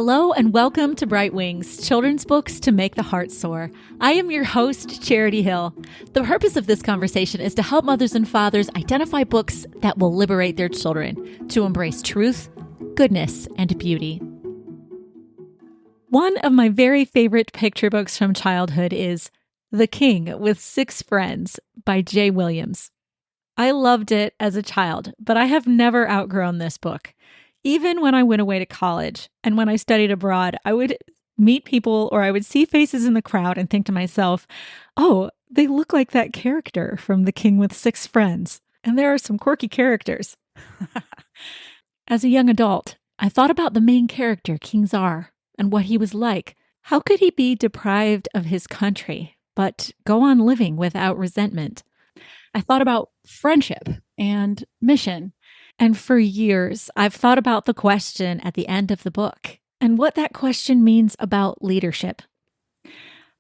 Hello and welcome to Bright Wings, children's books to make the heart soar. I am your host, Charity Hill. The purpose of this conversation is to help mothers and fathers identify books that will liberate their children to embrace truth, goodness, and beauty. One of my very favorite picture books from childhood is The King with Six Friends by Jay Williams. I loved it as a child, but I have never outgrown this book. Even when I went away to college and when I studied abroad, I would meet people or I would see faces in the crowd and think to myself, oh, they look like that character from The King with Six Friends. And there are some quirky characters. As a young adult, I thought about the main character, King Czar, and what he was like. How could he be deprived of his country, but go on living without resentment? I thought about friendship and mission. And for years, I've thought about the question at the end of the book and what that question means about leadership.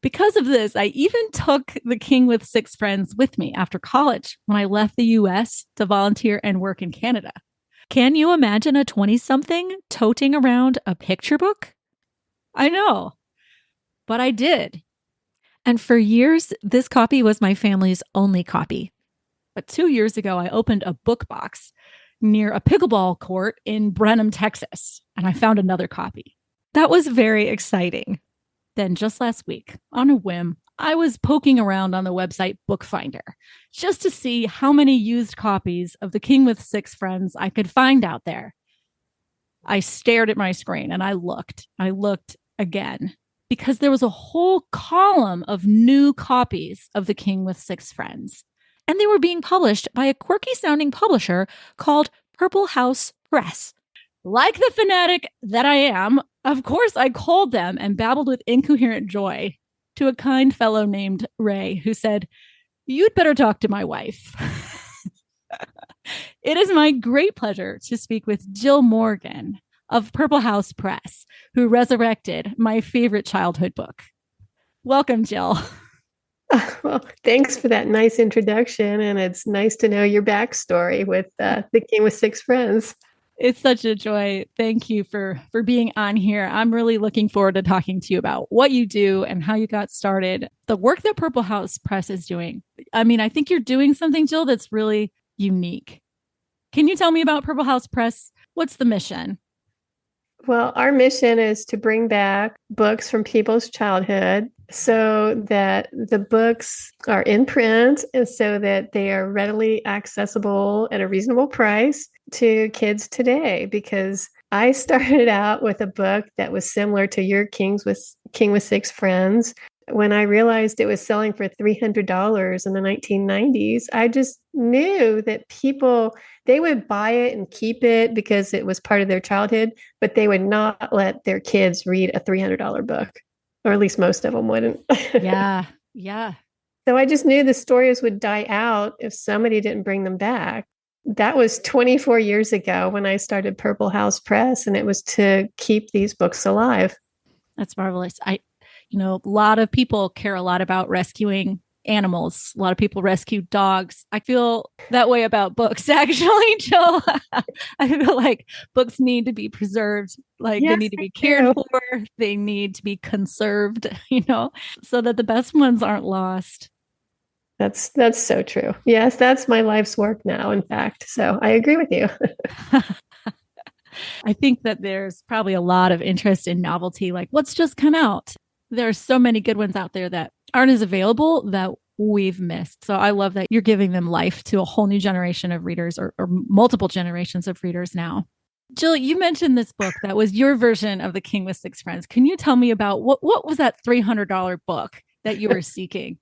Because of this, I even took The King with Six Friends with me after college when I left the U.S. to volunteer and work in Canada. Can you imagine a 20-something toting around a picture book? I know, but I did. And for years, this copy was my family's only copy. But 2 years ago, I opened a book box near a pickleball court in Brenham, Texas, and I found another copy. That was very exciting. Then just last week, on a whim, I was poking around on the website Bookfinder just to see how many used copies of The King with Six Friends I could find out there. I stared at my screen and I looked again because there was a whole column of new copies of The King with Six Friends. And they were being published by a quirky-sounding publisher called Purple House Press. Like the fanatic that I am, of course I called them and babbled with incoherent joy to a kind fellow named Ray, who said, "You'd better talk to my wife." It is my great pleasure to speak with Jill Morgan of Purple House Press, who resurrected my favorite childhood book. Welcome, Jill. Well, thanks for that nice introduction. And it's nice to know your backstory with The King with Six Friends. It's such a joy. Thank you for being on here. I'm really looking forward to talking to you about what you do and how you got started. The work that Purple House Press is doing. I mean, I think you're doing something, Jill, that's really unique. Can you tell me about Purple House Press? What's the mission? Well, our mission is to bring back books from people's childhood so that the books are in print and so that they are readily accessible at a reasonable price to kids today. Because I started out with a book that was similar to your King with Six Friends. When I realized it was selling for $300 in the 1990s, I just knew that people, they would buy it and keep it because it was part of their childhood, but they would not let their kids read a $300 book, or at least most of them wouldn't. Yeah. So I just knew the stories would die out if somebody didn't bring them back. That was 24 years ago when I started Purple House Press, and it was to keep these books alive. That's marvelous. A lot of people care a lot about rescuing animals. A lot of people rescue dogs. I feel that way about books, actually, Jill. I feel like books need to be preserved. Like Yes, they need to be cared for. They need to be conserved, so that the best ones aren't lost. That's so true. Yes, that's my life's work now, in fact. So I agree with you. I think that there's probably a lot of interest in novelty, like what's just come out. There are so many good ones out there that aren't as available that we've missed. So I love that you're giving them life to a whole new generation of readers or multiple generations of readers now. Jill, you mentioned this book that was your version of The King with Six Friends. Can you tell me about what was that $300 book that you were seeking?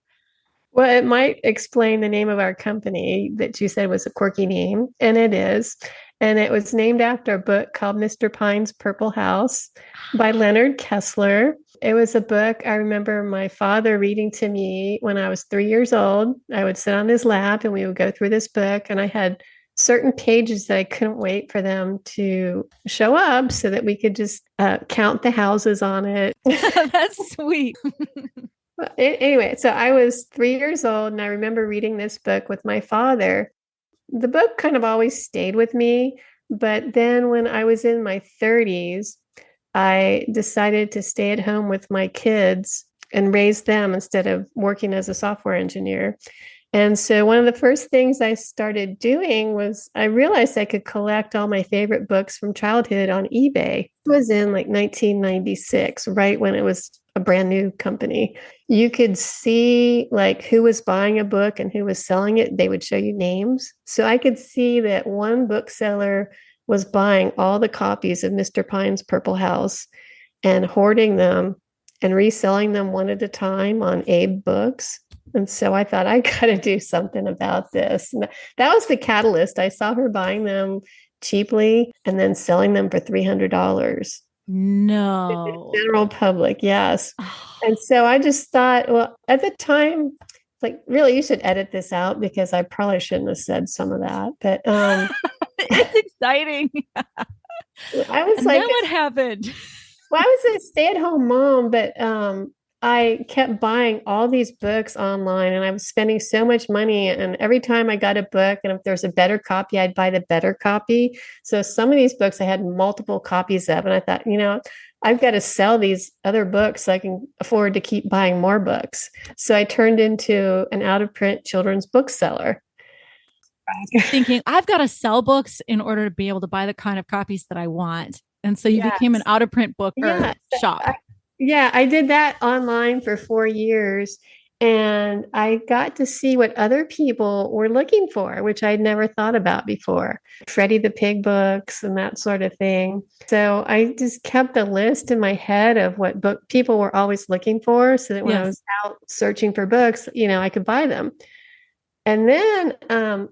Well, it might explain the name of our company that you said was a quirky name, and it is. And it was named after a book called Mr. Pine's Purple House by Leonard Kessler. It was a book I remember my father reading to me when I was 3 years old. I would sit on his lap and we would go through this book, and I had certain pages that I couldn't wait for them to show up so that we could just count the houses on it. That's sweet. Anyway, so I was 3 years old and I remember reading this book with my father. The book kind of always stayed with me, but then when I was in my 30s, I decided to stay at home with my kids and raise them instead of working as a software engineer. And so one of the first things I started doing was I realized I could collect all my favorite books from childhood on eBay. It was in like 1996, right when it was a brand new company. You could see like who was buying a book and who was selling it. They would show you names. So I could see that one bookseller was buying all the copies of Mr. Pine's Purple House and hoarding them and reselling them one at a time on Abe Books. And so I thought, I got to do something about this. And that was the catalyst. I saw her buying them cheaply and then selling them for $300. No. General public, yes. And so I just thought, well, at the time, like, really, you should edit this out because I probably shouldn't have said some of that. But It's exciting. I was And then like, what happened? well, I was a stay-at-home mom, but I kept buying all these books online and I was spending so much money. And every time I got a book, and if there's a better copy, I'd buy the better copy. So some of these books I had multiple copies of, and I thought, I've got to sell these other books so I can afford to keep buying more books. So I turned into an out-of-print children's bookseller. Thinking, I've got to sell books in order to be able to buy the kind of copies that I want. And so you became an Yes. out of print book or Yeah. shop. Yeah, I did that online for 4 years. And I got to see what other people were looking for, which I'd never thought about before. Freddie the Pig books and that sort of thing. So I just kept a list in my head of what book people were always looking for so that when I Yes. was out searching for books, I could buy them. And then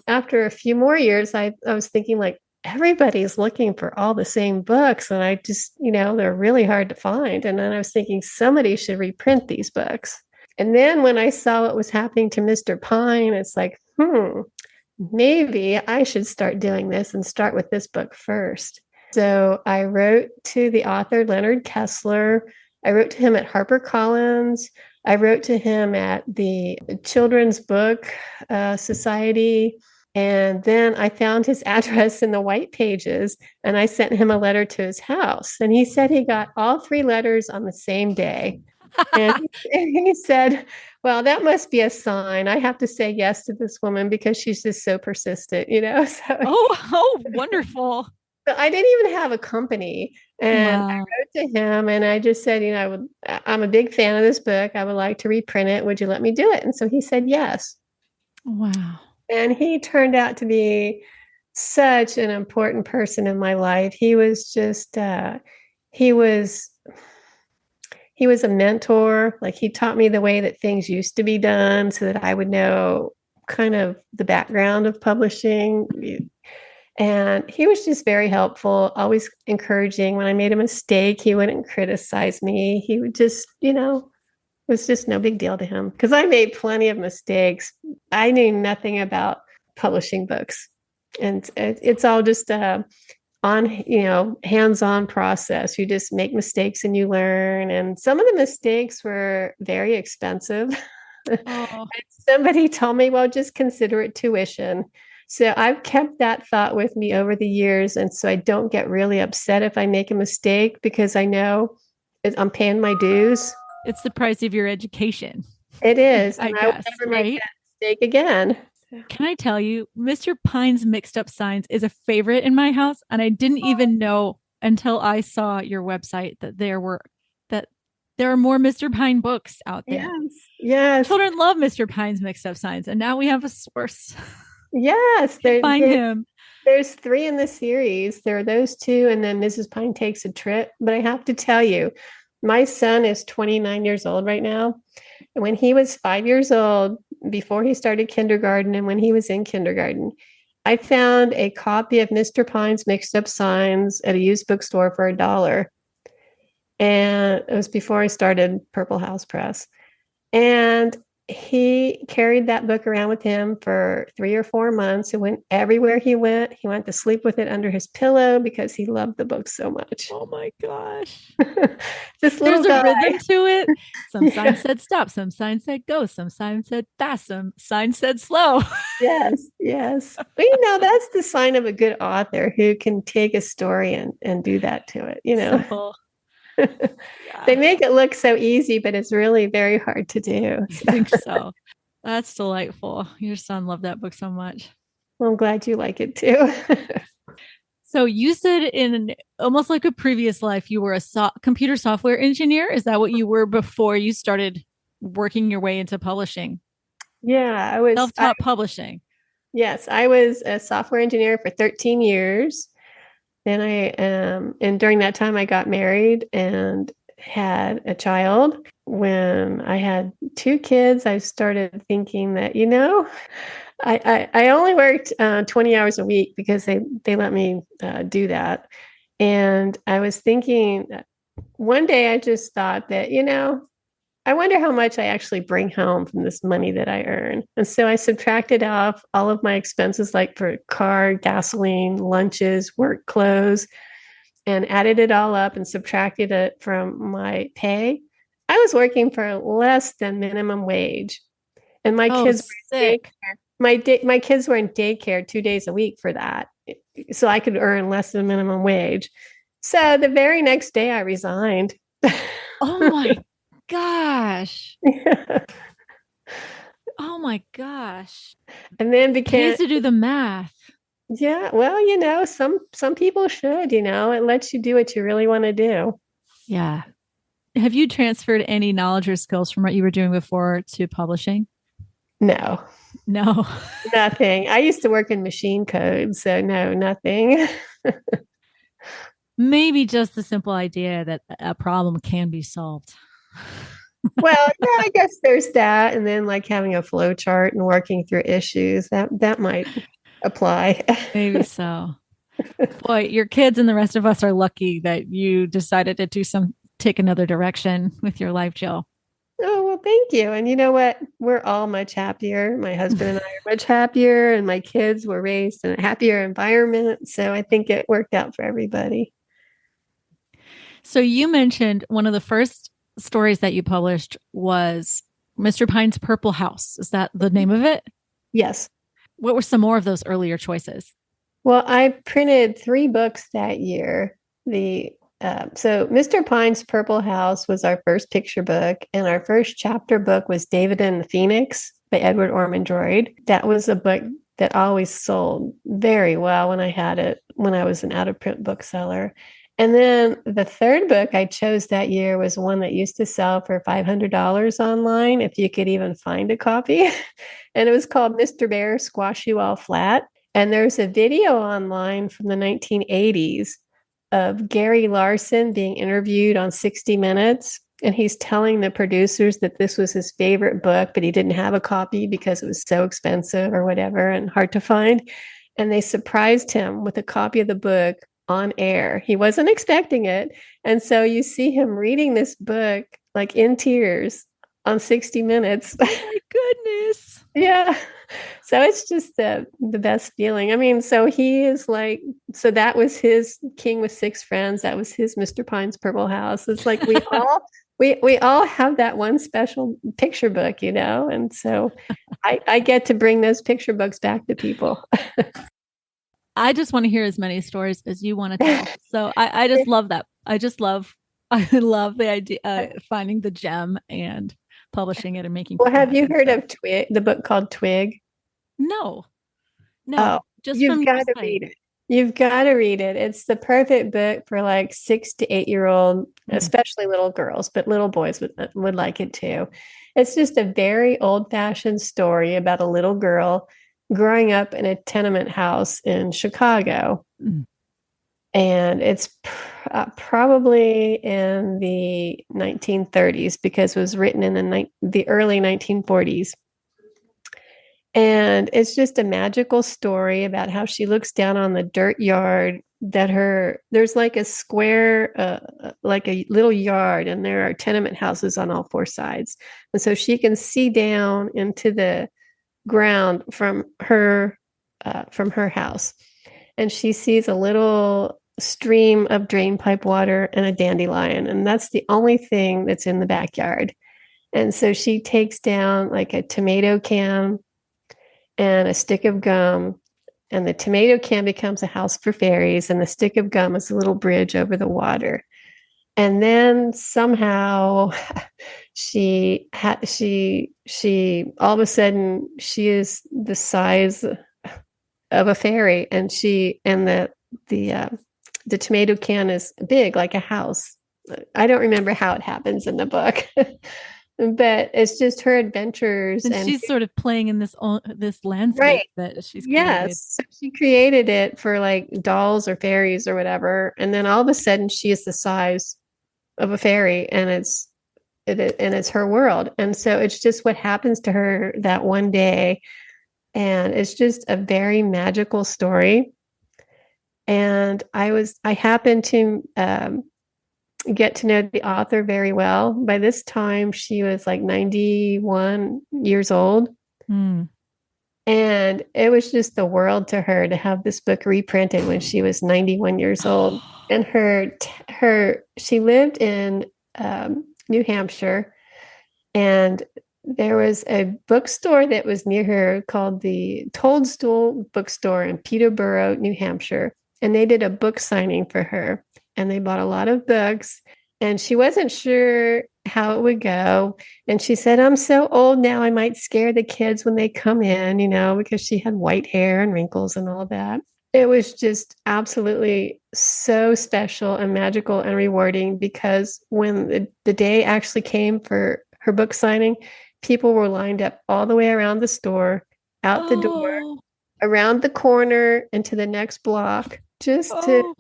after a few more years, I was thinking like everybody's looking for all the same books. And I just, they're really hard to find. And then I was thinking somebody should reprint these books. And then when I saw what was happening to Mr. Pine, it's like, maybe I should start doing this and start with this book first. So I wrote to the author, Leonard Kessler. I wrote to him at HarperCollins. I wrote to him at the Children's Book Society. And then I found his address in the white pages and I sent him a letter to his house. And he said he got all three letters on the same day. And he said, well, that must be a sign. I have to say yes to this woman because she's just so persistent. Oh, wonderful. So I didn't even have a company. And I Wow. wrote to him and I just said, I'm a big fan of this book. I would like to reprint it. Would you let me do it? And so he said yes. Wow. And he turned out to be such an important person in my life. He was just, he was he was a mentor. Like he taught me the way that things used to be done so that I would know kind of the background of publishing. And he was just very helpful, always encouraging. When I made a mistake, he wouldn't criticize me. He would just, it was just no big deal to him because I made plenty of mistakes. I knew nothing about publishing books. And it's all just hands-on process. You just make mistakes and you learn. And some of the mistakes were very expensive. Oh, Somebody told me, well, just consider it tuition. So I've kept that thought with me over the years. And so I don't get really upset if I make a mistake because I know I'm paying my dues. it's the price of your education, It is. I And I will guess, never make right? that mistake again. Can I tell you, Mr. Pine's Mixed Up Signs is a favorite in my house, and I didn't even know until I saw your website that there are more Mr. Pine books out there. Yes. Yes. Children love Mr. Pine's Mixed Up Signs, and now we have a source Yes. to find him. There's three in the series. There are those two, and then Mrs. Pine takes a trip. But I have to tell you, my son is 29 years old right now. And when he was 5 years old, before he started kindergarten, and when he was in kindergarten, I found a copy of Mr. Pine's Mixed Up Signs at a used bookstore for $1. And it was before I started Purple House Press. And he carried that book around with him for 3 or 4 months. It went everywhere he went. He went to sleep with it under his pillow because he loved the book so much. Oh my gosh. This little There's a guy. rhythm to it. Some signs Yeah. said stop, some signs said go, some signs said fast, some signs said slow. Yes, yes. But that's the sign of a good author who can take a story and do that to it. Simple. They Yeah, make it look so easy, but it's really very hard to do. I think so. That's delightful. Your son loved that book so much. Well, I'm glad you like it too. So you said in almost like a previous life, you were a computer software engineer. Is that what you were before you started working your way into publishing? Yeah, Self-taught publishing. yes, I was a software engineer for 13 years. Then and during that time I got married and had a child. When I had two kids, I started thinking that, I only worked 20 hours a week because they let me do that. And I was thinking that one day I just thought that, I wonder how much I actually bring home from this money that I earn. And so I subtracted off all of my expenses, like for car, gasoline, lunches, work clothes, and added it all up and subtracted it from my pay. I was working for less than minimum wage. And my Oh, kids were in sick. daycare. My kids were in daycare 2 days a week for that. So I could earn less than minimum wage. So the very next day I resigned. Oh my gosh. Oh my gosh. And then Pays became to do the math. yeah, well, some people should, it lets you do what you really want to do. Yeah. Have you transferred any knowledge or skills from what you were doing before to publishing? No, No. nothing. I used to work in machine code, so no, nothing. Maybe just the simple idea that a problem can be solved. Well, yeah, I guess there's that, and then like having a flow chart and working through issues that might apply. Maybe so. Boy, your kids and the rest of us are lucky that you decided to take another direction with your life, Jill. Oh, well, thank you. And you know what? We're all much happier. My husband and I are much happier, and my kids were raised in a happier environment. So I think it worked out for everybody. So you mentioned one of the first stories that you published was Mr. Pine's Purple House. Is that the name of it? Yes. What were some more of those earlier choices? Well, I printed 3 books that year. So Mr. Pine's Purple House was our first picture book, and our first chapter book was David and the Phoenix by Edward Orman Droid. That was a book that always sold very well when I had it when I was an out of print bookseller. And then the third book I chose that year was one that used to sell for $500 online, if you could even find a copy. And it was called Mr. Bear Squash You All Flat. And there's a video online from the 1980s of Gary Larson being interviewed on 60 Minutes. And he's telling the producers that this was his favorite book, but he didn't have a copy because it was so expensive or whatever and hard to find. And they surprised him with a copy of the book on air. He wasn't expecting it. And so you see him reading this book like in tears on 60 Minutes. Oh my goodness. Yeah. So it's just the best feeling. I mean, so he is like, so that was his King with Six Friends. That was his Mr. Pine's Purple House. It's like we all have that one special picture book, and so I get to bring those picture books back to people. I just want to hear as many stories as you want to tell. So I just love that. I love the idea finding the gem and publishing it and making Well, people have you happy. heard So of Twig, the book called Twig? no, Oh, no, just you've from your got to site. read it. You've got to read it. It's the perfect book for like 6 to 8 year old, Mm. especially little girls, but little boys would like it too. It's just a very old fashioned story about a little girl growing up in a tenement house in Chicago. Mm. And it's probably in the 1930s because it was written in the early 1940s. And it's just a magical story about how she looks down on the dirt yard there's like a square, like a little yard, and there are tenement houses on all 4 sides. And so she can see down into the ground from her house. And she sees a little stream of drain pipe water and a dandelion. And that's the only thing that's in the backyard. And so she takes down like a tomato can and a stick of gum. And the tomato can becomes a house for fairies, and the stick of gum is a little bridge over the water. And then somehow she all of a sudden she is the size of a fairy, and the uh, the tomato can is big like a house. I don't remember how it happens in the book, but it's just her adventures And and she's sort of playing in this landscape right. that she's created. Yes. So she created it for like dolls or fairies or whatever, and then all of a sudden she is the size of a fairy, and it's her world. And so it's just what happens to her that one day, and it's just a very magical story. And I happened to get to know the author very well. By this time, she was like 91 years old. Mm. And it was just the world to her to have this book reprinted when she was 91 years old. And she lived in New Hampshire, and there was a bookstore that was near her called the Toadstool Bookstore in Peterborough, New Hampshire. And they did a book signing for her, and they bought a lot of books. And she wasn't sure how it would go. And she said, I'm so old now, I might scare the kids when they come in, because she had white hair and wrinkles and all that. It was just absolutely so special and magical and rewarding, because when the day actually came for her book signing, people were lined up all the way around the store, out the door, Oh, around the corner, into the next block, oh,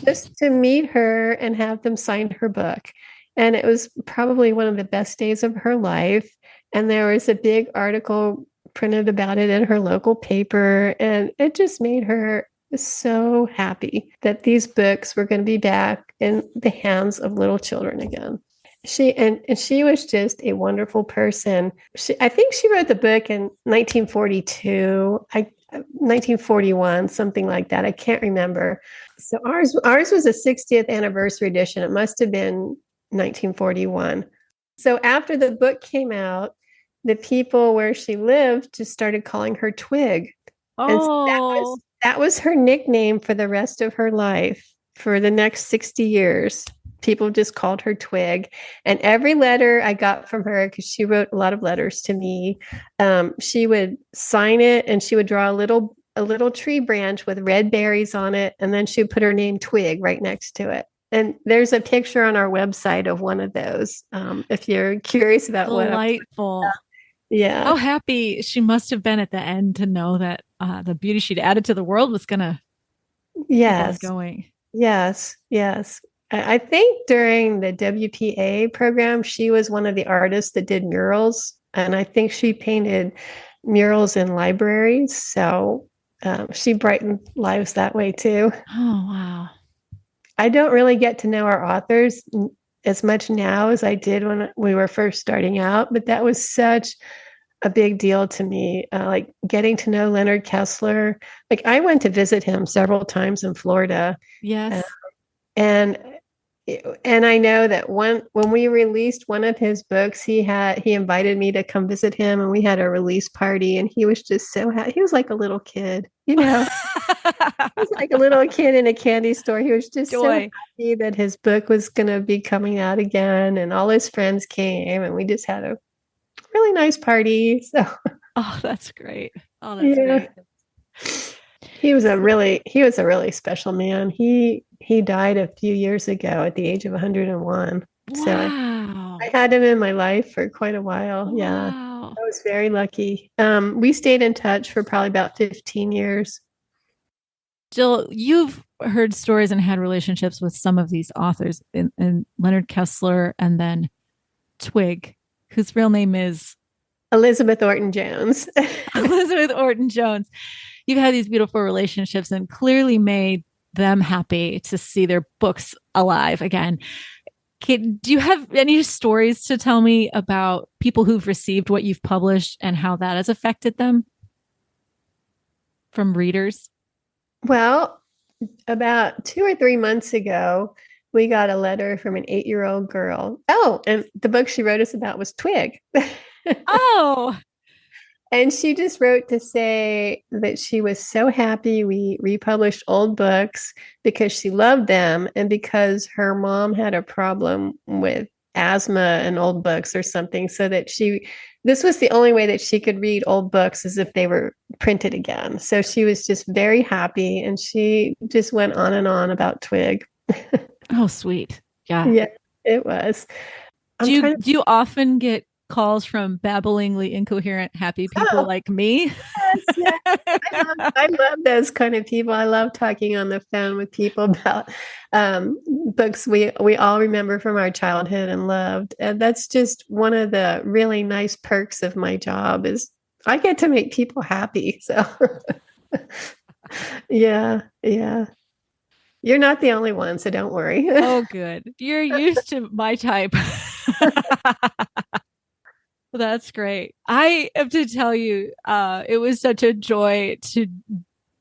just to meet her and have them sign her book. And it was probably one of the best days of her life. And there was a big article printed about it in her local paper. And it just made her so happy that these books were going to be back in the hands of little children again. And she was just a wonderful person. I think she wrote the book in 1942, 1941, something like that. I can't remember. So ours was a 60th anniversary edition. It must have been 1941. So after the book came out, the people where she lived just started calling her Twig. And so oh, that was her nickname for the rest of her life. For the next 60 years, people just called her Twig. And every letter I got from her, because she wrote a lot of letters to me, she would sign it, and she would draw a little tree branch with red berries on it, and then she would put her name Twig right next to it. And there's a picture on our website of one of those, if you're curious about what I'm. delightful. Yeah. How happy she must have been at the end to know that the beauty she'd added to the world was going to keep on Yes. going. Yes. Yes. I think during the WPA program, she was one of the artists that did murals. And I think she painted murals in libraries. So she brightened lives that way too. Oh, wow. I don't really get to know our authors as much now as I did when we were first starting out, but that was such a big deal to me. Like getting to know Leonard Kessler. Like I went to visit him several times in Florida, uh, Yes. and and I know that when we released one of his books, he invited me to come visit him, and we had a release party, and he was just so happy. He was like a little kid, he was like a little kid in a candy store. He was just so Joy. happy that his book was going to be coming out again, and all his friends came, and we just had a really nice party. So Oh, that's great. Oh, that's yeah, great. he was a really special man. He died a few years ago at the age of 101. So I Wow. had him in my life for quite a while. Yeah. Wow. I was very lucky. We stayed in touch for probably about 15 years. Jill, you've heard stories and had relationships with some of these authors, in Leonard Kessler and then Twig, whose real name is Elizabeth Orton Jones. Elizabeth Orton Jones. You've had these beautiful relationships and clearly made them happy to see their books alive again. Do you have any stories to tell me about people who've received what you've published and how that has affected them from readers? Well, about 2 or 3 months ago, we got a letter from an 8-year-old girl. Oh, and the book she wrote us about was Twig. Oh, And she just wrote to say that she was so happy we republished old books because she loved them and because her mom had a problem with asthma and old books or something. So that this was the only way that she could read old books as if they were printed again. So she was just very happy and she just went on and on about Twig. Oh, sweet. Yeah. Yeah, it was. Do I'm you trying to. do you often get calls from babblingly incoherent happy people Oh, like me? yes, yes. I love those kind of people. I love talking on the phone with people about books we all remember from our childhood and loved. And that's just one of the really nice perks of my job is I get to make people happy. So yeah, yeah. You're not the only one, so don't worry. Oh, good. You're used to my type. That's great. I have to tell you, it was such a joy to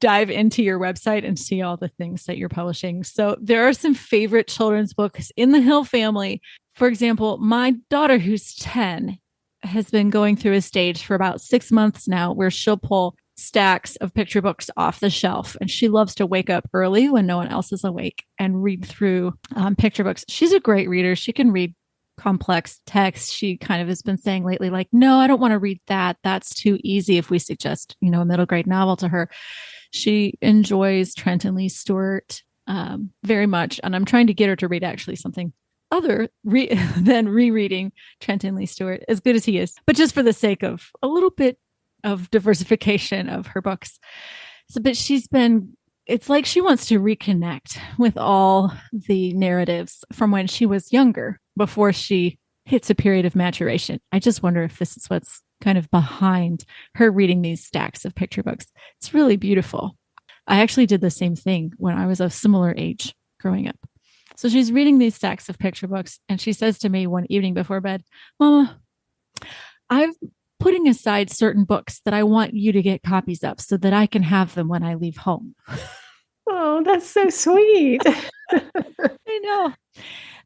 dive into your website and see all the things that you're publishing. So there are some favorite children's books in the Hill family. For example, my daughter, who's 10, has been going through a stage for about 6 months now where she'll pull stacks of picture books off the shelf. And she loves to wake up early when no one else is awake and read through picture books. She's a great reader. She can read complex text. She kind of has been saying lately, like, no, I don't want to read that. That's too easy if we suggest, a middle grade novel to her. She enjoys Trent and Lee Stewart very much. And I'm trying to get her to read actually something other than rereading Trent and Lee Stewart, as good as he is, but just for the sake of a little bit of diversification of her books. So, but it's like she wants to reconnect with all the narratives from when she was younger before she hits a period of maturation. I just wonder if this is what's kind of behind her reading these stacks of picture books. It's really beautiful. I actually did the same thing when I was a similar age growing up. So she's reading these stacks of picture books and she says to me one evening before bed, Mama, I'm putting aside certain books that I want you to get copies of so that I can have them when I leave home. Oh, that's so sweet. I know.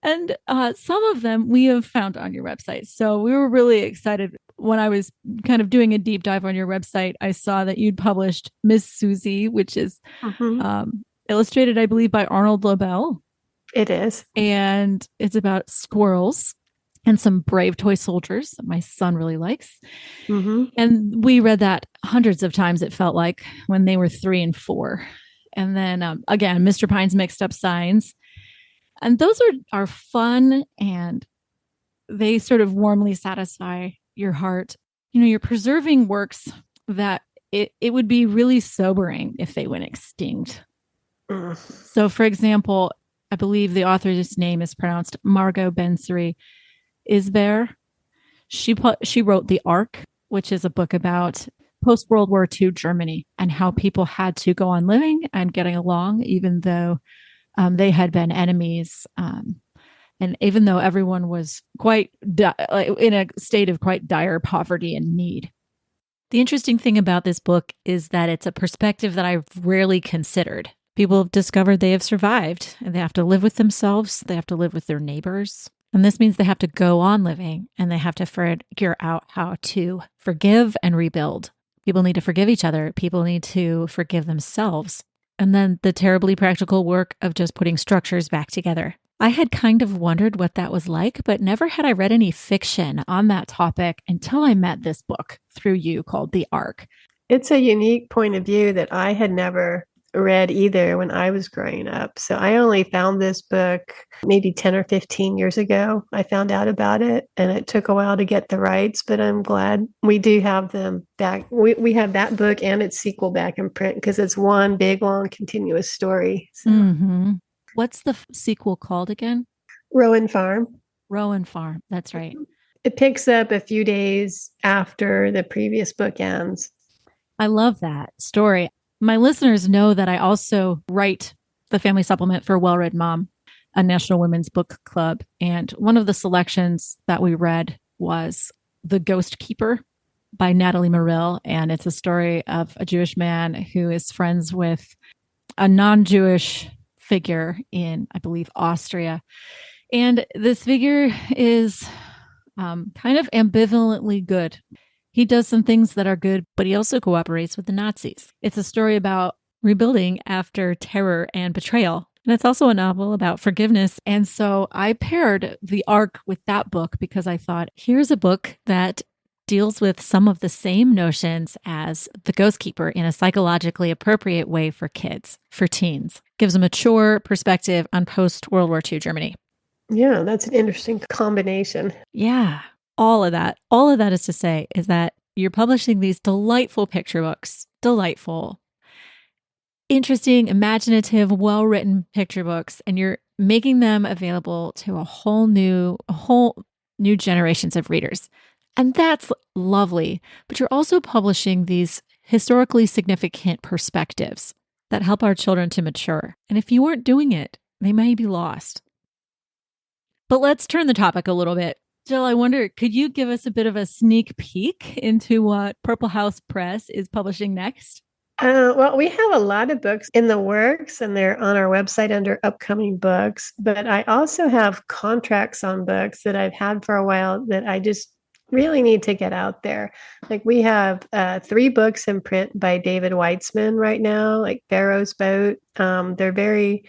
And some of them we have found on your website. So we were really excited when I was kind of doing a deep dive on your website. I saw that you'd published Miss Susie, which is illustrated, I believe, by Arnold Lobel. It is. And it's about squirrels and some brave toy soldiers that my son really likes. Mm-hmm. And we read that hundreds of times, it felt like, when they were 3 and 4. And then again, Mr. Pine's Mixed Up Signs. And those are fun and they sort of warmly satisfy your heart. You're preserving works that it would be really sobering if they went extinct. So, for example, I believe the author's name is pronounced Margot Bensary Isber. She wrote The Ark, which is a book about post-World War II Germany and how people had to go on living and getting along, even though they had been enemies. And even though everyone was quite in a state of quite dire poverty and need. The interesting thing about this book is that it's a perspective that I've rarely considered. People have discovered they have survived and they have to live with themselves. They have to live with their neighbors. And this means they have to go on living and they have to figure out how to forgive and rebuild. People need to forgive each other. People need to forgive themselves. And then the terribly practical work of just putting structures back together. I had kind of wondered what that was like, but never had I read any fiction on that topic until I met this book through you called The Ark. It's a unique point of view that I had never read either when I was growing up. So I only found this book maybe 10 or 15 years ago. I found out about it and it took a while to get the rights, but I'm glad we do have them back. We have that book and its sequel back in print because it's one big, long, continuous story. So. Mm-hmm. What's the sequel called again? Rowan Farm. Rowan Farm. That's right. It picks up a few days after the previous book ends. I love that story. My listeners know that I also write the family supplement for Well Read Mom, a National Women's Book Club. And one of the selections that we read was The Ghost Keeper by Natalie Merill. And it's a story of a Jewish man who is friends with a non-Jewish figure in, I believe, Austria. And this figure is kind of ambivalently good. He does some things that are good, but he also cooperates with the Nazis. It's a story about rebuilding after terror and betrayal. And it's also a novel about forgiveness. And so I paired The Ark with that book because I thought, here's a book that deals with some of the same notions as The Ghost Keeper in a psychologically appropriate way for kids, for teens. Gives a mature perspective on post World War II Germany. Yeah, that's an interesting combination. Yeah, all of that. All of that is to say is that you're publishing these delightful picture books, delightful, interesting, imaginative, well-written picture books, and you're making them available to a whole new generations of readers. And that's lovely. But you're also publishing these historically significant perspectives that help our children to mature. And if you weren't doing it, they may be lost. But let's turn the topic a little bit. Jill, I wonder, could you give us a bit of a sneak peek into what Purple House Press is publishing next? Well, we have a lot of books in the works and they're on our website under upcoming books. But I also have contracts on books that I've had for a while that I just really need to get out there. Like we have 3 books in print by David Weitzman right now, like Pharaoh's Boat. They're very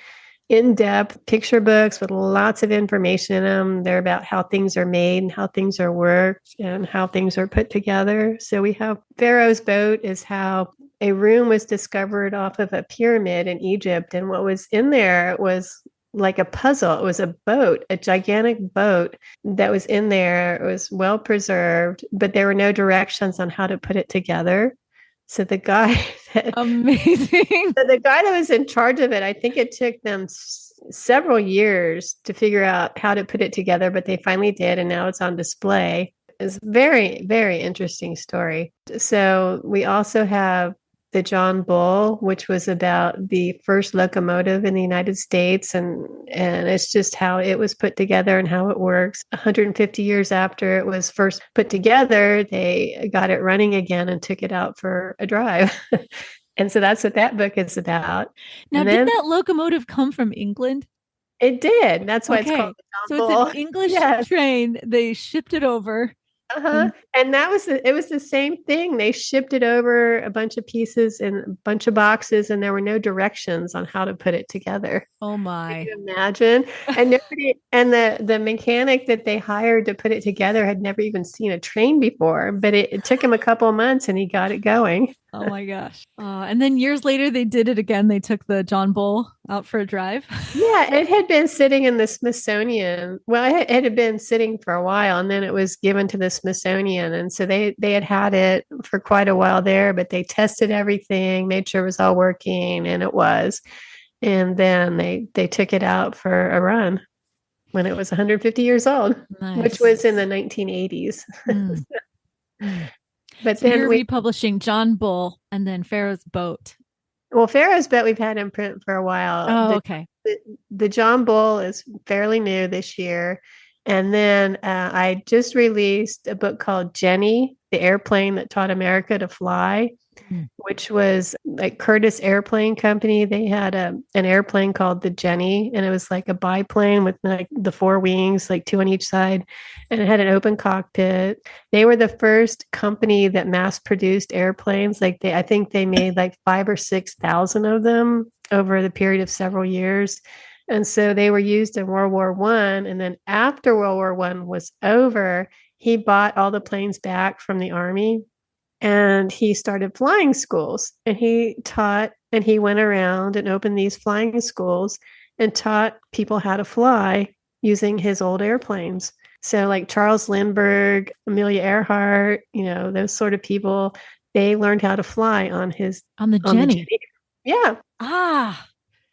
in-depth picture books with lots of information in them. They're about how things are made and how things are worked and how things are put together. So we have Pharaoh's Boat is how a room was discovered off of a pyramid in Egypt. And what was in there was like a puzzle. It was a boat, a gigantic boat that was in there. It was well preserved, but there were no directions on how to put it together. So the guy that Amazing. the guy that was in charge of it, I think it took them several years to figure out how to put it together, but they finally did, and now it's on display. It's a very, very interesting story. So we also have the John Bull, which was about the first locomotive in the United States, and it's just how it was put together and how it works. 150 years after it was first put together, they got it running again and took it out for a drive. And so that's what that book is about. Now, And did then that locomotive come from England? it did. That's why it's called Okay. the John So it's an Bull. English Yes. train. They shipped it over. Uh-huh. And And it was the same thing. They shipped it over a bunch of pieces in a bunch of boxes, and there were no directions on how to put it together. oh Can my. you imagine? And nobody, and the mechanic that they hired to put it together had never even seen a train before, but it took him a couple of months and he got it going. Oh my gosh. And then years later, they did it again. They took the John Bull out for a drive. Yeah, it had been sitting in the Smithsonian. Well, it had been sitting for a while, and then it was given to the Smithsonian, and so they had it for quite a while there. But they tested everything, made sure it was all working, and it was. And then they took it out for a run when it was 150 years old, which Nice. was in the 1980s. Mm, mm. But So then you're we republishing John Bull and then Pharaoh's Boat. Well, Pharaoh's Bet we've had in print for a while. Oh, okay. The John Bull is fairly new this year. And then I just released a book called Jenny, the airplane that taught America to fly, Mm. which was like Curtis Airplane Company. They had an airplane called the Jenny, and it was like a biplane with like the 4 wings, like 2 on each side, and it had an open cockpit. They were the first company that mass produced airplanes. I think they made like 5 or 6 thousand of them over the period of several years. And so they were used in World War One. And then after World War One was over, he bought all the planes back from the Army and he started flying schools, and he taught, and he went around and opened these flying schools and taught people how to fly using his old airplanes. So like Charles Lindbergh, Amelia Earhart, those sort of people, they learned how to fly on On the the Jenny. Jenny. Yeah. Ah,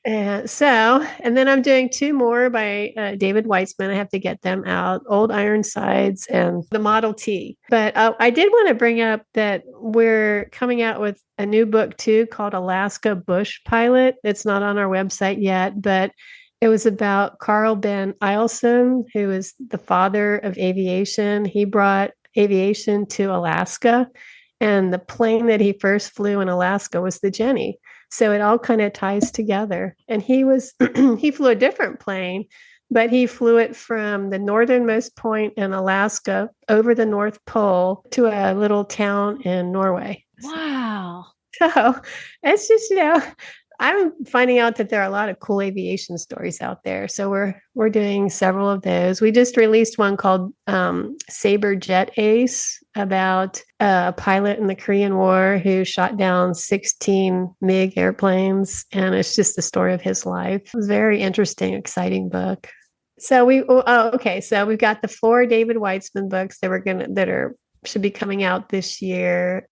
And then I'm doing 2 more by David Weitzman. I have to get them out, Old Ironsides and the Model T. But I did want to bring up that we're coming out with a new book too called Alaska Bush Pilot. It's not on our website yet, but it was about Carl Ben Eielson, who is the father of aviation. He brought aviation to Alaska, and the plane that he first flew in Alaska was the Jenny. So it all kind of ties together. And he flew a different plane, but he flew it from the northernmost point in Alaska over the North Pole to a little town in Norway. Wow. So it's just, I'm finding out that there are a lot of cool aviation stories out there. So we're doing several of those. We just released one called Saber Jet Ace about a pilot in the Korean War who shot down 16 MiG airplanes, and it's just the story of his life. It was a very interesting, exciting book. So okay. So we've got the 4 David Weitzman books that are should be coming out this year.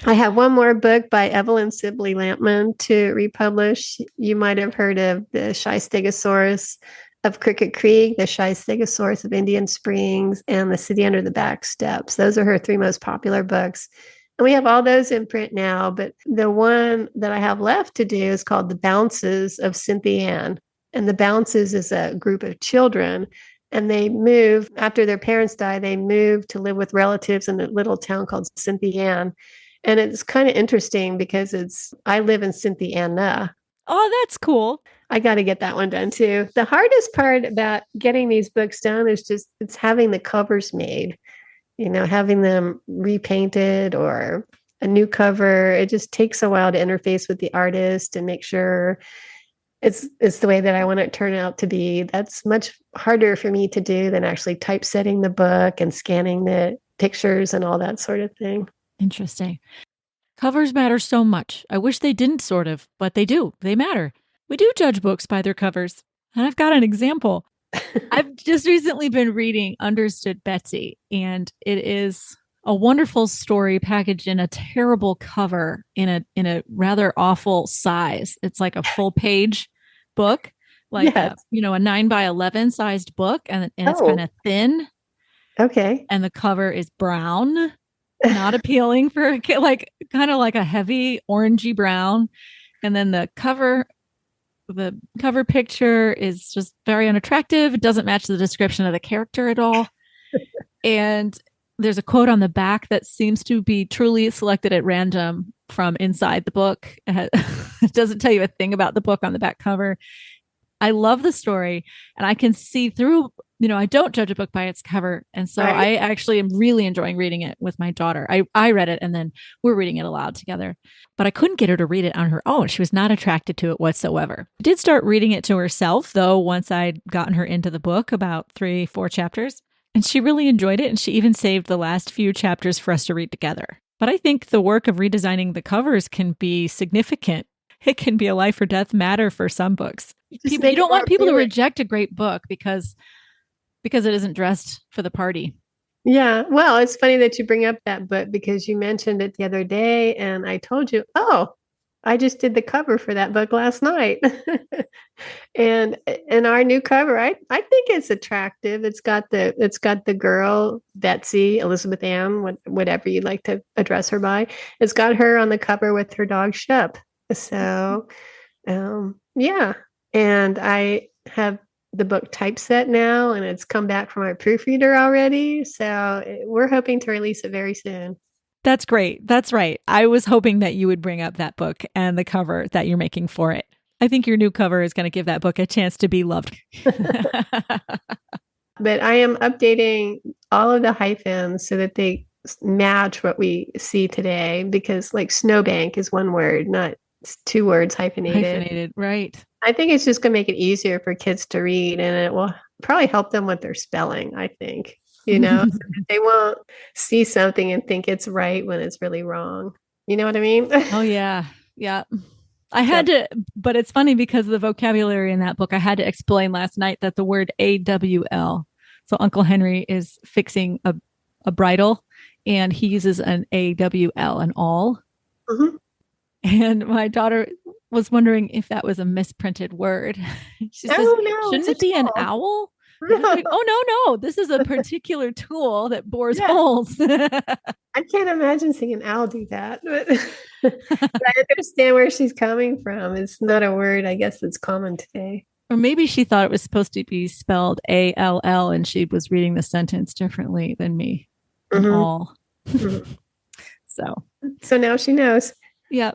I have one more book by Evelyn Sibley Lampman to republish. You might have heard of the Shy Stegosaurus of Cricket Creek, the Shy Stegosaurus of Indian Springs, and The City Under the Back Steps. Those are her 3 most popular books. And we have all those in print now, but the one that I have left to do is called The Bounces of Cynthia Ann. And The Bounces is a group of children, and they move after their parents die. They move to live with relatives in a little town called Cynthia Ann. And it's kind of interesting because I live in Cynthiana. Oh, that's cool. I got to get that one done too. The hardest part about getting these books done is just it's having the covers made, having them repainted or a new cover. It just takes a while to interface with the artist and make sure it's the way that I want it to turn out to be. That's much harder for me to do than actually typesetting the book and scanning the pictures and all that sort of thing. Interesting. Covers matter so much. I wish they didn't, sort of, but they do. They matter. We do judge books by their covers. And I've got an example. I've just recently been reading Understood Betsy, and it is a wonderful story packaged in a terrible cover in a rather awful size. It's like a full page book, like Yes. a 9 by 11 sized book, and it's kind Oh, of thin, okay. and the cover is brown, not appealing for a kid, like kind of like a heavy orangey brown. And then the cover picture is just very unattractive. It doesn't match the description of the character at all. And there's a quote on the back that seems to be truly selected at random from inside the book. It doesn't tell you a thing about the book on the back cover. I love the story, and I can see through, I don't judge a book by its cover. And so Right. I actually am really enjoying reading it with my daughter. I read it, and then we're reading it aloud together. But I couldn't get her to read it on her own. She was not attracted to it whatsoever. I did start reading it to herself, though, once I'd gotten her into the book, about 3, 4 chapters. And she really enjoyed it. And she even saved the last few chapters for us to read together. But I think the work of redesigning the covers can be significant. It can be a life or death matter for some books. Just You make it don't more want people to appealing. reject a great book because it isn't dressed for the party. Yeah. Well, it's funny that you bring up that book because you mentioned it the other day, and I told you, oh, I just did the cover for that book last night. And our new cover, I think it's attractive. It's got the girl, Betsy, Elizabeth Ann, whatever you'd like to address her by. It's got her on the cover with her dog Shep. So yeah. And I have the book typeset now, and it's come back from our proofreader already. So we're hoping to release it very soon. That's great. That's right. I was hoping that you would bring up that book and the cover that you're making for it. I think your new cover is going to give that book a chance to be loved. But I am updating all of the hyphens so that they match what we see today, because like snowbank is one word, not 2 words hyphenated. Hyphenated, right? I think it's just going to make it easier for kids to read, and it will probably help them with their spelling, I think, so that they won't see something and think it's right when it's really wrong. You know what I mean? Oh, yeah. Yeah. I So, had to, but it's funny because of the vocabulary in that book. I had to explain last night that the word AWL. So Uncle Henry is fixing a bridle, and he uses an AWL, an all. mhm. And my daughter was wondering if that was a misprinted word. She says, Oh no, it's shouldn't a it be an tool. owl? I was No. like, oh, no, no. This is a particular tool that bores Yeah, holes. I can't imagine seeing an owl do that, but I understand where she's coming from. It's not a word, I guess, that's common today. Or maybe she thought it was supposed to be spelled ALL, and she was reading the sentence differently than me, an Hmm. all. Hmm. So, So now she knows. yeah.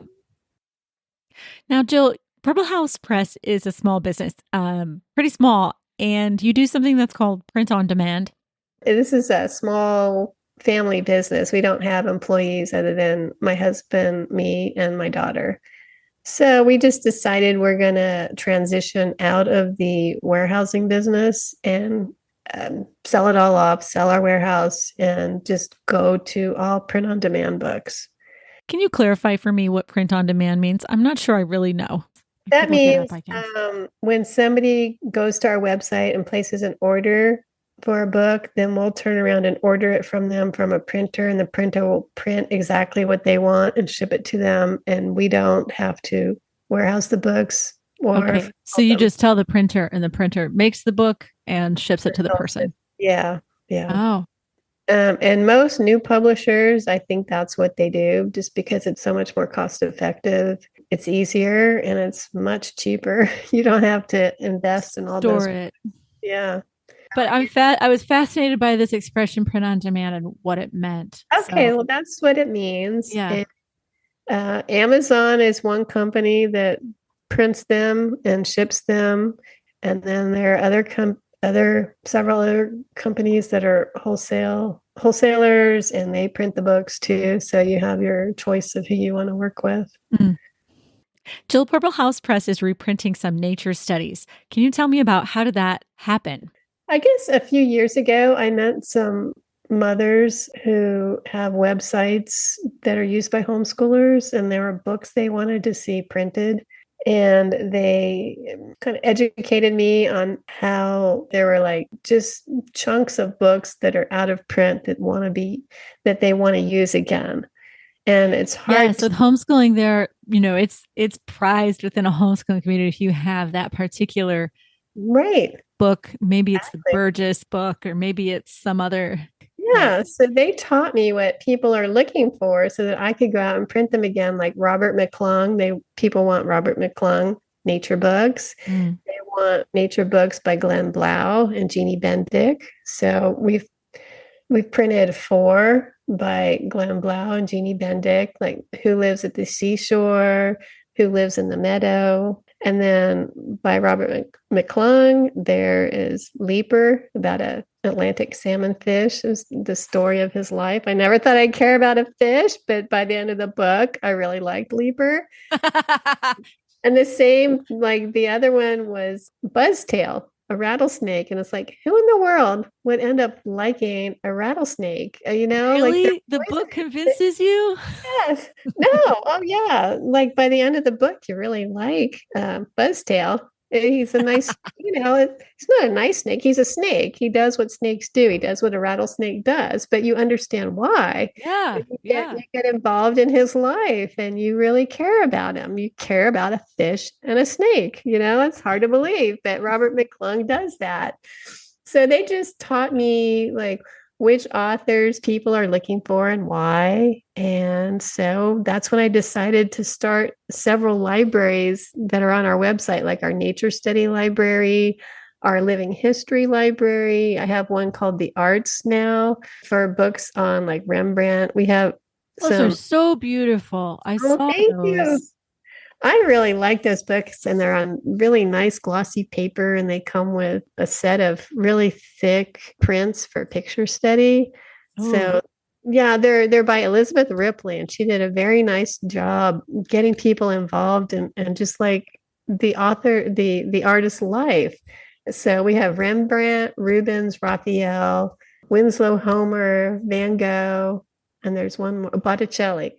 Now, Jill, Purple House Press is a small business, pretty small. and you do something that's called print on demand. This is a small family business. We don't have employees other than my husband, me, and my daughter. So we just decided we're going to transition out of the warehousing business and sell it all off, sell our warehouse, and just go to all print on demand books. Can you clarify for me what print on demand means? I'm not sure I really know. I could That look it up, means I guess. when somebody goes to our website and places an order for a book, then we'll turn around and order it from them from a printer, and the printer will print exactly what they want and ship it to them. And we don't have to warehouse the books or Okay. So fill you them. just tell the printer, and the printer makes the book and ships it to the person. Yeah, yeah. Oh, And most new publishers, I think that's what they do, just because it's so much more cost effective. It's easier and it's much cheaper. You don't have to invest in all store those. it. Yeah. But I was fascinated by this expression print on demand and what it meant. Okay, So, well, that's what it means. yeah. And Amazon is one company that prints them and ships them, and then there are other several other companies that are wholesalers, and they print the books too. So you have your choice of who you want to work with. Mm. Jill, Purple House Press is reprinting some nature studies. Can you tell me about how did that happen? I guess a few years ago, I met some mothers who have websites that are used by homeschoolers, and there were books they wanted to see printed. And they kind of educated me on how there were like just chunks of books that are out of print that they want to use again. And it's hard Yes, to, with homeschooling there, it's prized within a homeschooling community if you have that particular right. book. Maybe it's the Burgess book or maybe it's some other like Yeah, so they taught me what people are looking for so that I could go out and print them again, like Robert McClung. People want Robert McClung nature books. mm, They want nature books by Glenn Blau and Jeannie Bendick. So we've printed four by Glenn Blau and Jeannie Bendick, like Who Lives at the Seashore, Who Lives in the Meadow. And then by Robert McClung, there is Leaper, about a Atlantic salmon fish. It was the story of his life. I never thought I'd care about a fish, but by the end of the book, I really liked Leaper. And the same, like the other one was Buzztail, a rattlesnake. And it's like, who in the world would end up liking a rattlesnake? Like they're really the book convinces you? yes. No. Oh, yeah. Like by the end of the book, you really like Buzztail. He's a nice, he's not a nice snake. He's a snake. He does what snakes do. He does what a rattlesnake does, but you understand why. Yeah, You yeah. get involved in his life and you really care about him. You care about a fish and a snake. It's hard to believe that Robert McClung does that. So they just taught me like which authors people are looking for and why. And so that's when I decided to start several libraries that are on our website, like our nature study library, our living history library. I have one called the arts now for books on like Rembrandt. We have Those are some, so beautiful. I oh, saw thank you. those. I really like those books, and they're on really nice glossy paper, and they come with a set of really thick prints for picture study. Oh, So, yeah, they're by Elizabeth Ripley, and she did a very nice job getting people involved and just like the artist's life. So we have Rembrandt, Rubens, Raphael, Winslow Homer, Van Gogh, and there's one more, Botticelli.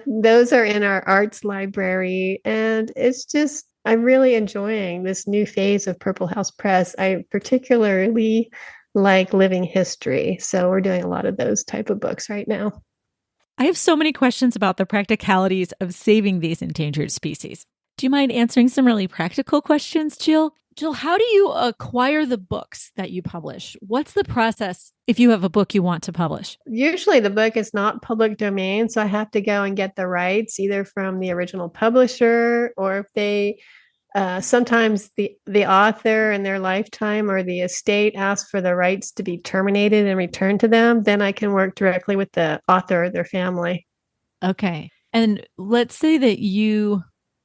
Those are in our arts library, and it's just I'm really enjoying this new phase of Purple House Press. I particularly like living history, so we're doing a lot of those type of books right now. I have so many questions about the practicalities of saving these endangered species. Do you mind answering some really practical questions, Jill? Jill, how do you acquire the books that you publish? What's the process if you have a book you want to publish? Usually the book is not public domain, so I have to go and get the rights either from the original publisher, or if they sometimes the author in their lifetime or the estate asks for the rights to be terminated and returned to them, then I can work directly with the author or their family. Okay. And let's say that you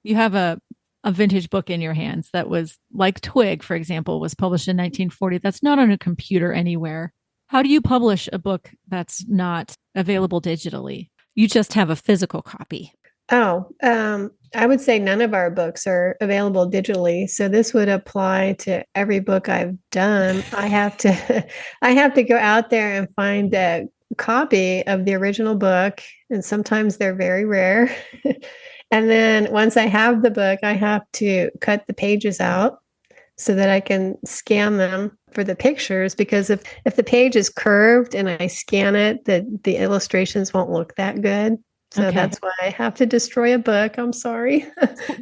have a vintage book in your hands that was like Twig, for example, was published in 1940. That's not on a computer anywhere. How do you publish a book that's not available digitally? You just have a physical copy. Oh, I would say none of our books are available digitally. So this would apply to every book I've done. I have to go out there and find a copy of the original book, and sometimes they're very rare. And then once I have the book, I have to cut the pages out so that I can scan them for the pictures. Because if the page is curved and I scan it, the illustrations won't look that good. So Okay. that's why I have to destroy a book. I'm sorry.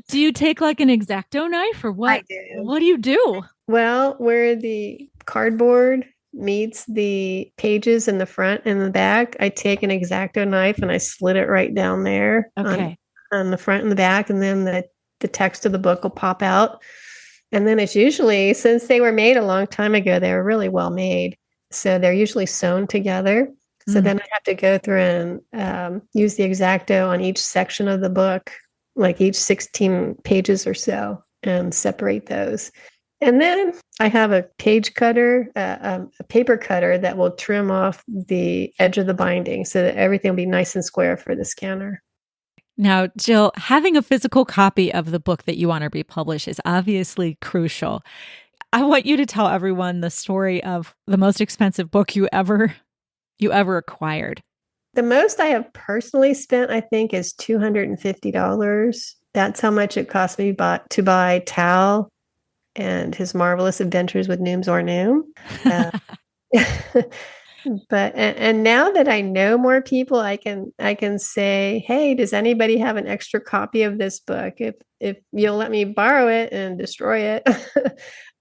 Do you take like an X-Acto knife or I what? do. What do you do? Well, where the cardboard meets the pages in the front and the back, I take an X-Acto knife and I slit it right down there Okay. on the front and the back, and then the text of the book will pop out. And then it's usually, since they were made a long time ago, they were really well made. So they're usually sewn together. So Mm. then I have to go through and use the X-Acto on each section of the book, like each 16 pages or so, and separate those. And then I have a page cutter, a paper cutter that will trim off the edge of the binding so that everything will be nice and square for the scanner. Now, Jill, having a physical copy of the book that you want to republish is obviously crucial. I want you to tell everyone the story of the most expensive book you ever acquired. The most I have personally spent, I think, is $250. That's how much it cost me to buy Tal and His Marvelous Adventures with Nooms or Noom. Uh, but and now that I know more people, I can say, hey, does anybody have an extra copy of this book? If you'll let me borrow it and destroy it,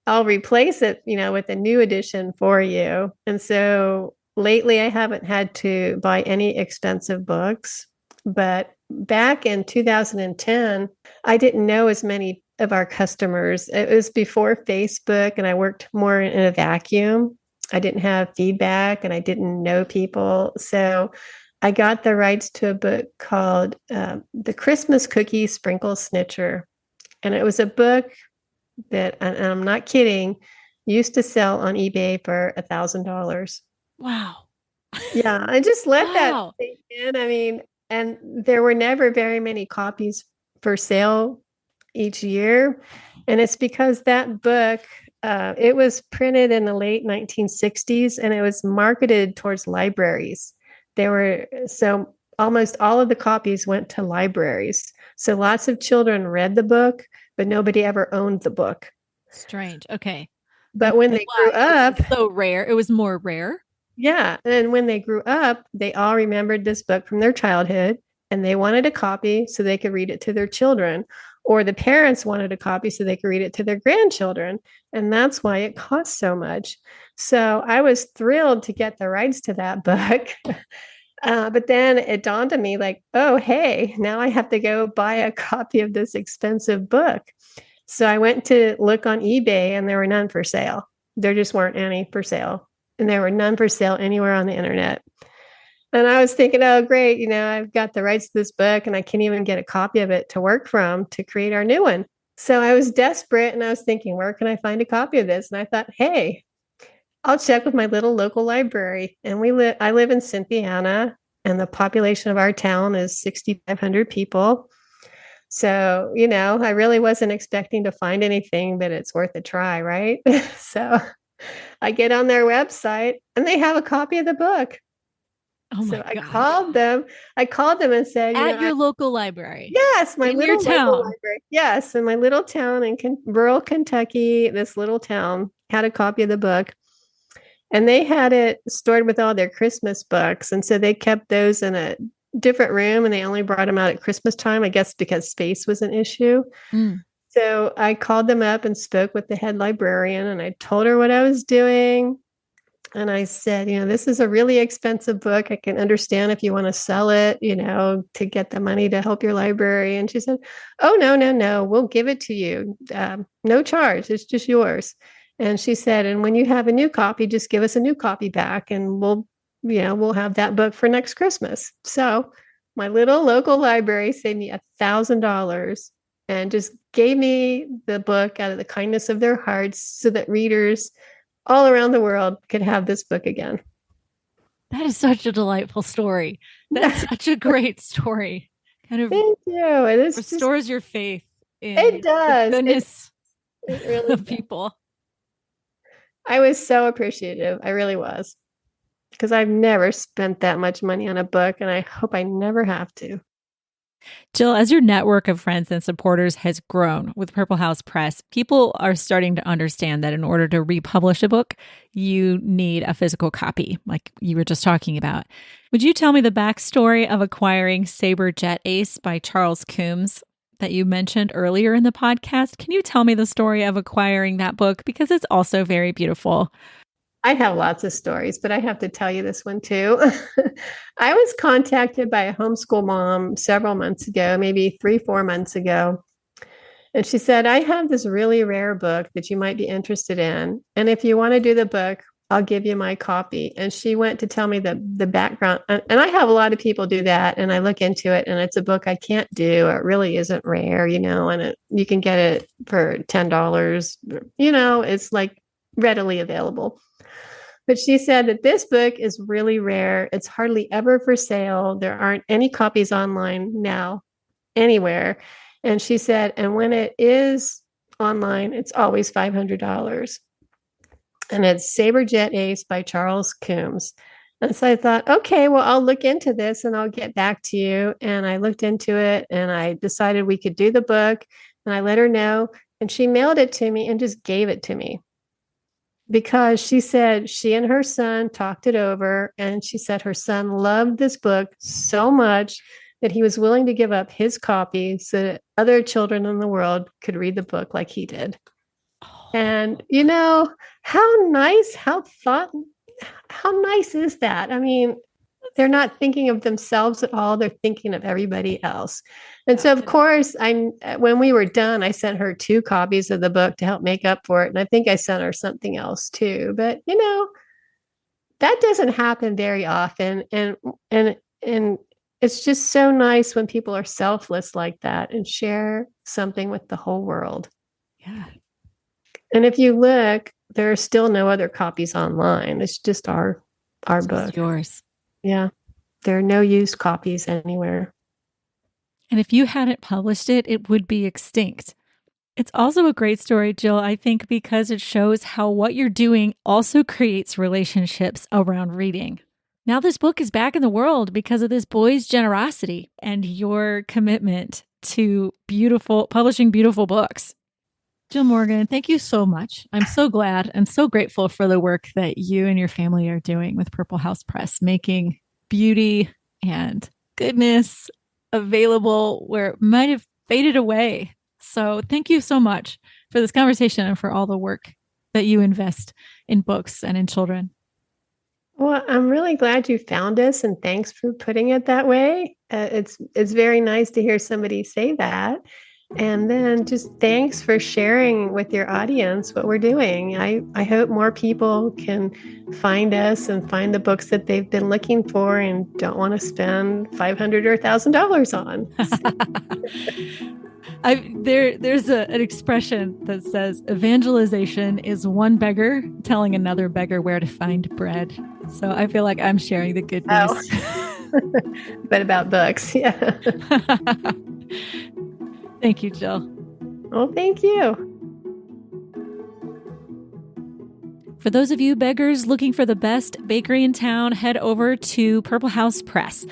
I'll replace it, with a new edition for you. And so lately I haven't had to buy any expensive books, but back in 2010, I didn't know as many of our customers. It was before Facebook and I worked more in a vacuum. I didn't have feedback and I didn't know people. So I got the rights to a book called The Christmas Cookie Sprinkle Snitcher. And it was a book that, and I'm not kidding, used to sell on eBay for $1,000. Wow. Yeah, I just let that Wow. sink in. I mean, and there were never very many copies for sale each year. And it's because that book, it was printed in the late 1960s and it was marketed towards libraries. So almost all of the copies went to libraries. So lots of children read the book, but nobody ever owned the book. Strange. Okay. And But when they grew why? It up, was so rare. It was more rare. yeah. And when they grew up, they all remembered this book from their childhood and they wanted a copy so they could read it to their children, or the parents wanted a copy so they could read it to their grandchildren. And that's why it cost so much. So I was thrilled to get the rights to that book. But then it dawned on me like, oh, hey, now I have to go buy a copy of this expensive book. So I went to look on eBay and there were none for sale. There just weren't any for sale. And there were none for sale anywhere on the internet. And I was thinking, oh, great, I've got the rights to this book and I can't even get a copy of it to work from to create our new one. So I was desperate and I was thinking, where can I find a copy of this? And I thought, hey, I'll check with my little local library. And I live in Cynthiana and the population of our town is 6,500 people. So, I really wasn't expecting to find anything, but it's worth a try, right? So I get on their website and they have a copy of the book. Oh So my gosh. I called them and said, At your local library yes, my in your little local town. library. Yes, in my little town in rural Kentucky, this little town had a copy of the book. And they had it stored with all their Christmas books. And so they kept those in a different room and they only brought them out at Christmas time, I guess because space was an issue. Mm. So I called them up and spoke with the head librarian and I told her what I was doing. And I said, this is a really expensive book. I can understand if you want to sell it, to get the money to help your library. And she said, oh, no, no, no, we'll give it to you. No charge. It's just yours. And she said, and when you have a new copy, just give us a new copy back and we'll have that book for next Christmas. So my little local library saved me $1,000 and just gave me the book out of the kindness of their hearts so that readers all around the world could have this book again. That is such a delightful story. That's such a great story. Kind of Thank you. And it's just, restores your faith it in the does. goodness It really of does. people. I was so appreciative. I really was. Because I've never spent that much money on a book, and I hope I never have to. Jill, as your network of friends and supporters has grown with Purple House Press, people are starting to understand that in order to republish a book, you need a physical copy, like you were just talking about. Would you tell me the backstory of acquiring Saber Jet Ace by Charles Coombs that you mentioned earlier in the podcast? Can you tell me the story of acquiring that book? Because it's also very beautiful. I have lots of stories, but I have to tell you this one too. I was contacted by a homeschool mom several months ago, maybe 3, 4 months ago. And she said, I have this really rare book that you might be interested in. And if you want to do the book, I'll give you my copy. And she went to tell me the background. And I have a lot of people do that. And I look into it, and it's a book I can't do. It really isn't rare, and you can get it for $10. It's like readily available. But she said that this book is really rare. It's hardly ever for sale. There aren't any copies online now anywhere. And she said, and when it is online, it's always $500. And it's Saber Jet Ace by Charles Coombs. And so I thought, okay, well, I'll look into this and I'll get back to you. And I looked into it and I decided we could do the book. And I let her know. And she mailed it to me and just gave it to me, because she said she and her son talked it over, and she said her son loved this book so much that he was willing to give up his copy so that other children in the world could read the book like he did. And how nice, how nice is that? I mean, they're not thinking of themselves at all. They're thinking of everybody else. And so, of course, when we were done, I sent her 2 copies of the book to help make up for it. And I think I sent her something else too. But, that doesn't happen very often. And it's just so nice when people are selfless like that and share something with the whole world. Yeah. And if you look, there are still no other copies online. It's just our book. It's yours. Yeah. There are no used copies anywhere. And if you hadn't published it, it would be extinct. It's also a great story, Jill, I think, because it shows how what you're doing also creates relationships around reading. Now this book is back in the world because of this boy's generosity and your commitment to publishing beautiful books. Jill Morgan, thank you so much. I'm so glad and so grateful for the work that you and your family are doing with Purple House Press, making beauty and goodness available where it might have faded away. So thank you so much for this conversation and for all the work that you invest in books and in children. Well, I'm really glad you found us, and thanks for putting it that way. It's very nice to hear somebody say that. And then just thanks for sharing with your audience what we're doing. I hope more people can find us and find the books that they've been looking for and don't want to spend $500 or $1,000 on. There's an expression that says evangelization is one beggar telling another beggar where to find bread. So I feel like I'm sharing the good news. Oh. But about books, yeah. Thank you, Jill. Well, thank you. For those of you beggars looking for the best bakery in town, head over to Purple House Press.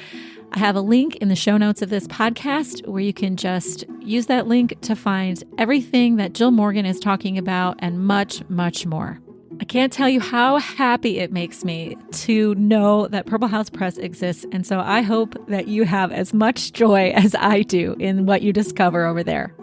I have a link in the show notes of this podcast where you can just use that link to find everything that Jill Morgan is talking about and much, much more. I can't tell you how happy it makes me to know that Purple House Press exists. And so I hope that you have as much joy as I do in what you discover over there.